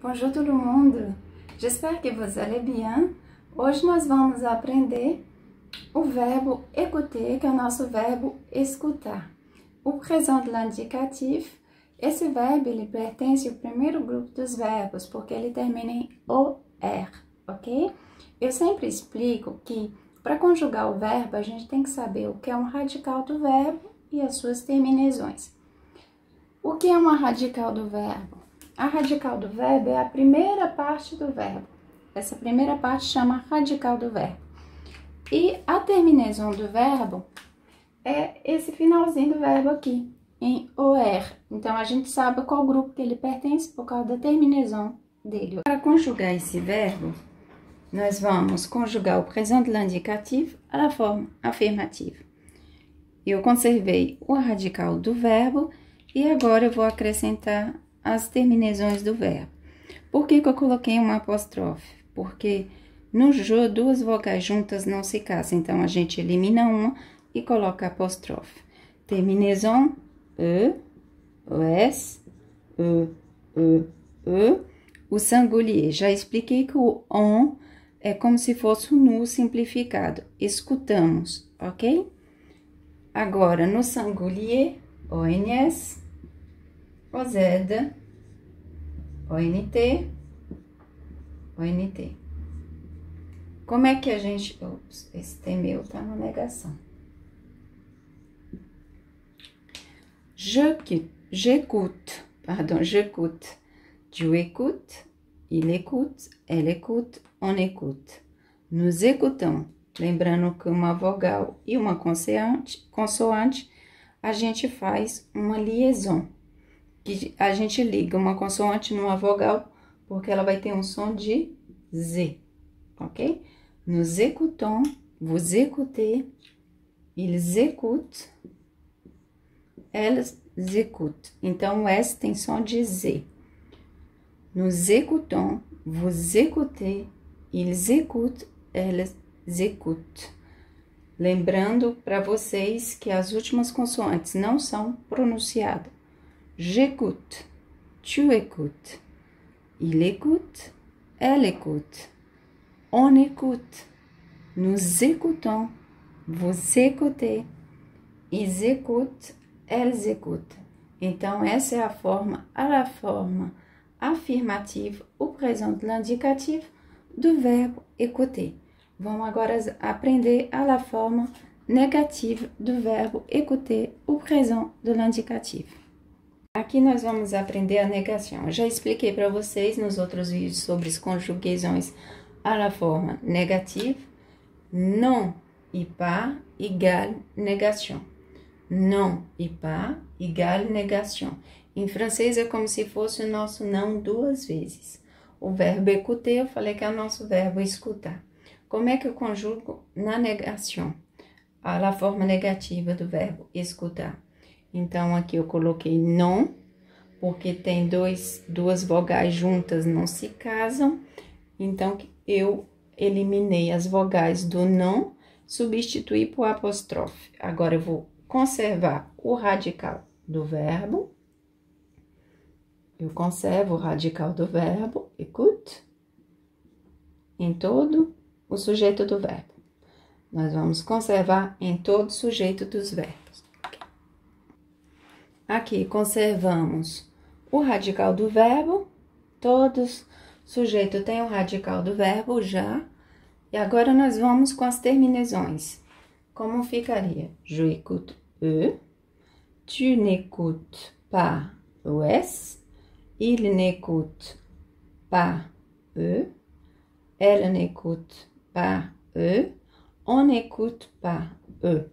Bonjour tout le monde, j'espère que vous allez bien. Hoje nós vamos aprender o verbo écouter, que é o nosso verbo escutar. O présent de l'indicatif, esse verbo ele pertence ao primeiro grupo dos verbos, porque ele termina em OR, ok? Eu sempre explico que para conjugar o verbo, a gente tem que saber o que é um radical do verbo e as suas terminações. O que é uma radical do verbo? A radical do verbo é a primeira parte do verbo. Essa primeira parte chama radical do verbo. E a terminação do verbo é esse finalzinho do verbo aqui, em OR. Então, a gente sabe qual grupo que ele pertence por causa da terminação dele. Para conjugar esse verbo, nós vamos conjugar o présent de l'indicatif à la forma afirmativa. Eu conservei o radical do verbo e agora eu vou acrescentar as terminações do verbo. Por que eu coloquei uma apóstrofe? Porque no jô, duas vogais juntas não se casam, então a gente elimina uma e coloca apóstrofe. Terminação E, ES, E. O singulier. Já expliquei que o on é como se fosse um nu simplificado. Escutamos, ok? Agora, no singulier, ONS, OZ, ONT, ONT. Como é que a gente... Ops, esse T meu tá na negação. J'écoute, j'écoute. Tu écoutes, il écoute, elle écoute, on écoute. Nous écoutons. Lembrando que uma vogal e uma consoante, a gente faz uma liaison. Que a gente liga uma consoante numa vogal, porque ela vai ter um som de Z, ok? Nous écoutons, vous écoutez, ils écoutent, elles écoutent. Então, o S tem som de Z. Nous écoutons, vous écoutez, ils écoutent, elles écoutent. Lembrando para vocês que as últimas consoantes não são pronunciadas. J'écoute, tu écoutes, il écoute, elle écoute, on écoute, nous écoutons, vous écoutez, ils écoutent, elles écoutent. Então, essa é a forma afirmativa, o présent de l'indicatif do verbo écouter. Vamos agora aprender a forma negativa do verbo écouter, o présent de l'indicatif. Aqui nós vamos aprender a negação. Eu já expliquei para vocês nos outros vídeos sobre as conjugações à la forma negativa. Non e pas égale négation. Non e pas égale négation. Em francês é como se fosse o nosso não duas vezes. O verbo écouter, eu falei que é o nosso verbo escutar. Como é que eu conjugo na negação? A forma negativa do verbo escutar. Então, aqui eu coloquei non, porque tem duas vogais juntas, não se casam. Então, eu eliminei as vogais do non, substituí por apóstrofe. Agora, eu vou conservar o radical do verbo. Eu conservo o radical do verbo, écoute, em todo o sujeito do verbo. Nós vamos conservar em todo o sujeito dos verbos. Aqui, conservamos o radical do verbo, todos sujeito tem o radical do verbo já, e agora nós vamos com as terminações. Como ficaria? Je écoute E, tu n'écoutes pas ES, il n'écoute pas E, elle n'écoute pas E, on n'écoute pas E.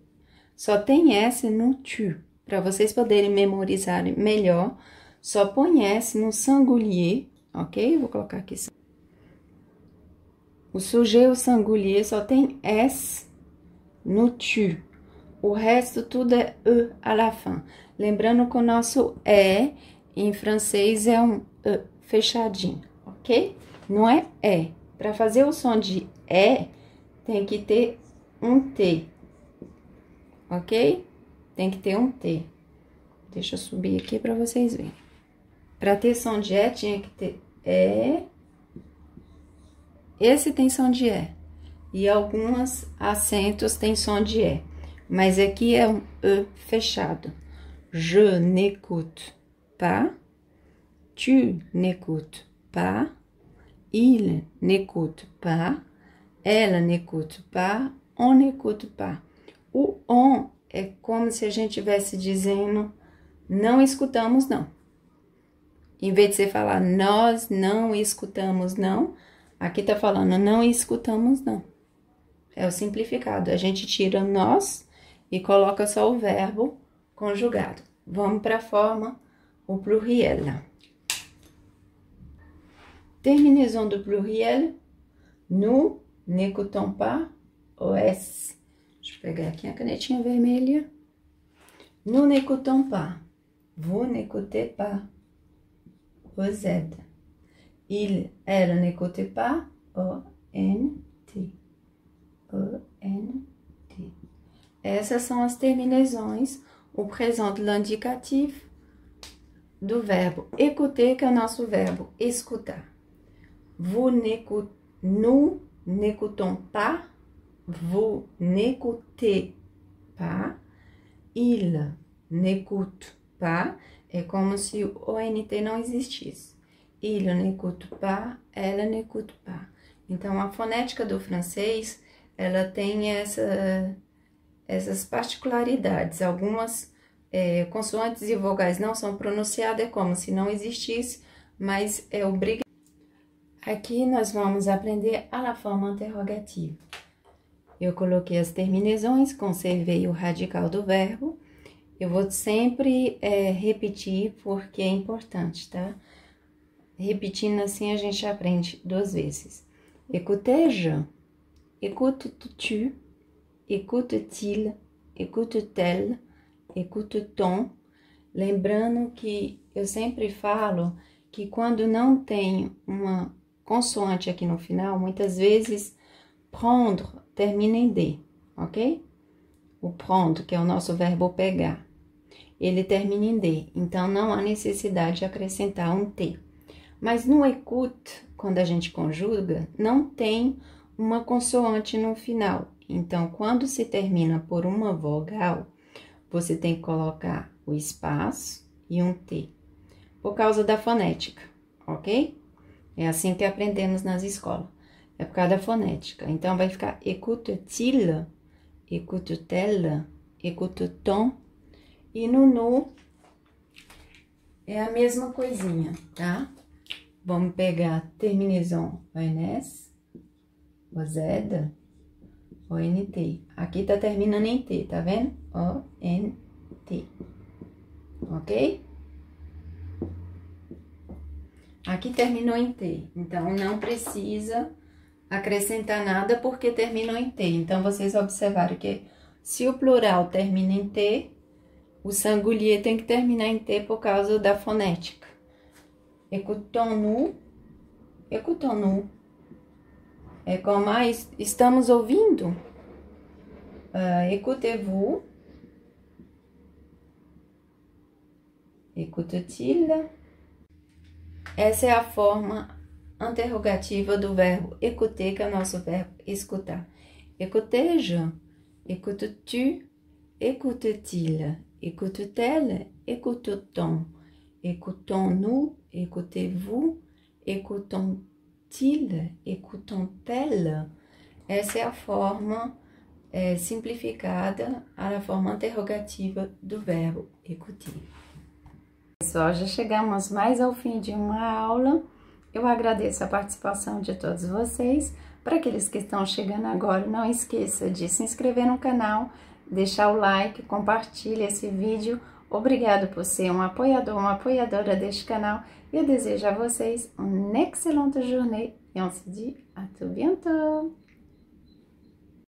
Só tem S no tu. Para vocês poderem memorizar melhor, só põe S no singulier, ok? Vou colocar aqui. O sujeito singulier só tem S no tu. O resto tudo é E à la fin. Lembrando que o nosso E, em francês, é um E fechadinho, ok? Não é E. Para fazer o som de E, tem que ter um T, ok? Tem que ter um T. Deixa eu subir aqui para vocês verem. Para ter som de E, tinha que ter é. Esse tem som de E. E alguns acentos têm som de E. Mas aqui é um E fechado. Je n'écoute pas. Tu n'écoutes pas. Il n'écoute pas. Ela n'écoute pas. On n'écoute pas. O on é como se a gente estivesse dizendo não escutamos, não. Em vez de você falar nós não escutamos, não, aqui tá falando não escutamos, não. É o simplificado. A gente tira nós e coloca só o verbo conjugado. Vamos para a forma, o pluriel. Terminaison do pluriel. Nous n'écoutons pas. O S. Deixa eu pegar aqui a canetinha vermelha. Nous n'écoutons pas. Vous n'écoutez pas. O Z. Il, ela n'écoute pas. O, N, T. O, N, T. Essas são as terminaisons, o présent de l'indicatif do verbo écouter, que é o nosso verbo escutar. Nous n'écoutons pas. Vous n'écoutez pas. Il n'écoute pas. É como se o ONT não existisse. Il n'écoute pas, ela n'écoute pas. Então, a fonética do francês, ela tem essas particularidades. Algumas consoantes e vogais não são pronunciadas, é como se não existisse, mas é obrigatório. Aqui nós vamos aprender a la forma interrogativa. Eu coloquei as terminaisons, conservei o radical do verbo. Eu vou sempre repetir porque é importante, tá? Repetindo assim a gente aprende 2 vezes. Écoutez-je, écoutes-tu, écoute-t-il, écoute-t-elle, écoute-t-on. Lembrando que eu sempre falo que quando não tem uma consoante aqui no final, muitas vezes prendre termina em D, ok? O prendre, que é o nosso verbo pegar, ele termina em D, então não há necessidade de acrescentar um T. Mas no écoute, quando a gente conjuga, não tem uma consoante no final. Então, quando se termina por uma vogal, você tem que colocar o espaço e um T, por causa da fonética, ok? É assim que aprendemos nas escolas, é por causa da fonética. Então, vai ficar écoute-t-il, écoute-t-elle, écoute-t-on. E no nu é a mesma coisinha, tá? Vamos pegar a terminaison ONS, o Z, o NT. Aqui tá terminando em T, tá vendo? O, N, T. Ok? Aqui terminou em T, então não precisa acrescentar nada porque terminou em T. Então, vocês observaram que se o plural termina em T, o singulier tem que terminar em T por causa da fonética. Écoutons-nous, écoutons-nous. É como estamos ouvindo. Écoutez-vous. Écoute-t-il. Essa é a forma interrogativa do verbo écouter, que é o nosso verbo escutar. Écoutez-je, écoutes-tu, écoute-t-il, écoute-t-elle, écoute-t-on, écoutons-nous, écoutez-vous, écoutons-ils, écoutons-elles. Essa é a forma simplificada, a forma interrogativa do verbo écouter. Pessoal, já chegamos mais ao fim de uma aula. Eu agradeço a participação de todos vocês. Para aqueles que estão chegando agora, não esqueça de se inscrever no canal, deixar o like, compartilhe esse vídeo. Obrigado por ser um apoiador, uma apoiadora deste canal. Eu desejo a vocês uma excelente journée e on se dit à tout bientôt.